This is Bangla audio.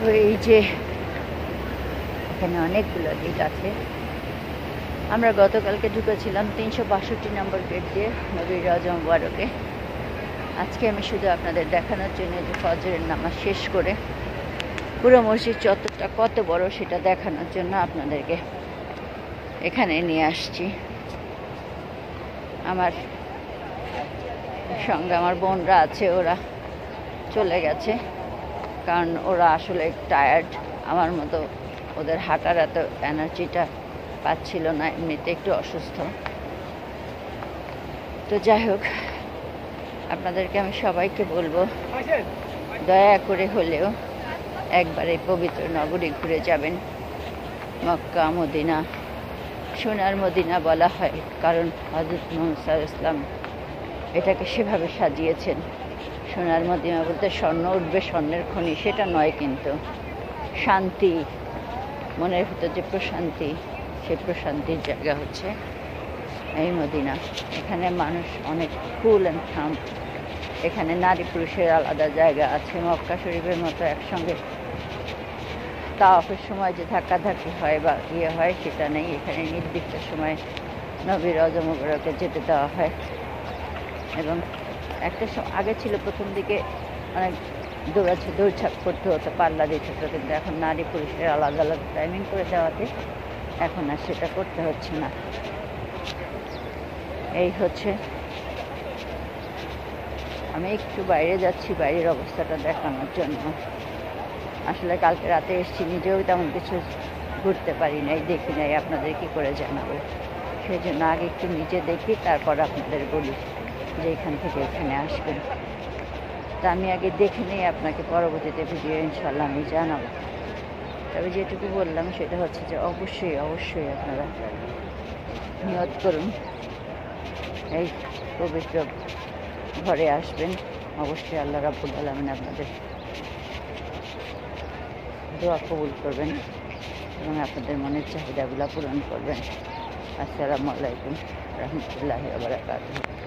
ওই যে এখানে অনেকগুলো গেট আছে। আমরা গতকালকে ঢুকেছিলাম 362 নম্বর গেট দিয়ে নবী রওজা মুবারকে। আজকে আমি শুধু আপনাদের দেখানোর জন্য যে ফজরের নামাজ শেষ করে পুরো মসজিদ চত্বরটা কত বড় সেটা দেখানোর জন্য আপনাদেরকে এখানে নিয়ে আসছি। আমার সঙ্গে আমার বোনরা আছে, ওরা চলে গেছে কারণ ওরা আসলে টায়ার্ড। আমার মতো ওদের হাঁটার এত এনার্জিটা পাচ্ছিল না, এমনিতে একটু অসুস্থ। তো যাই হোক, আপনাদেরকে আমি সবাইকে বলবো দয়া করে হলেও একবার এই পবিত্র নগরী ঘুরে যাবেন। মক্কা মদিনা সোনার মদিনা বলা হয় কারণ হযরত মুহাম্মদ সাল্লাল্লাহু আলাইহি ওয়াসাল্লাম এটাকে সেভাবে সাজিয়েছেন। সোনার মদিনা বলতে স্বর্ণ উঠবে, স্বর্ণের খনি সেটা নয়, কিন্তু শান্তি, মনের ভিতর যে প্রশান্তি, সেই প্রশান্তির জায়গা হচ্ছে এই মদিনা। এখানে মানুষ অনেক কুল অ্যান্ড কাম। এখানে নারী পুরুষের আলাদা জায়গা আছে। মক্কা শরীফের মতো একসঙ্গে তাওয়াফের সময় যে ধাক্কাধাক্কি হয় বা ইয়ে হয় সেটা নেই। এখানে নির্দিষ্ট সময় নবী রওজা মুবারকে যেতে দেওয়া হয়। এবং একটা আগে ছিল প্রথম দিকে অনেক দৌড়ঝাঁপ করতে হতো, পাল্লা দিতে হতো, কিন্তু এখন নারী পুরুষের আলাদা আলাদা টাইমিং করে দেওয়াতে এখন আর সেটা করতে হচ্ছে না। এই হচ্ছে, আমি একটু বাইরে যাচ্ছি বাইরের অবস্থাটা দেখানোর জন্য। আসলে কালকে রাতে এসেছি, নিজেও তেমন কিছু ঘুরতে পারি নাই, দেখি নাই, আপনাদের কি করে জানাবো। সেই জন্য আগে একটু নিজে দেখি, তারপর আপনাদের বলি যে এখান থেকে এখানে আসবেন। তা আমি আগে দেখে নিই, আপনাকে পরবর্তীতে ভিডিও ইনশাল্লাহ আমি জানাবো। তবে যেটুকু বললাম সেটা হচ্ছে যে অবশ্যই অবশ্যই আপনারা নিয়ত করুন, এই পবিত্র ঘরে আসবেন। অবশ্যই আল্লাহ রাব্বুল আলামিন আপনাদের দোয়া কবুল করবেন এবং আপনাদের মনের চাহিদাগুলো পূরণ করবেন। আসসালামু আলাইকুম রহমতুল্লাহি ওয়া বারাকাতুহু।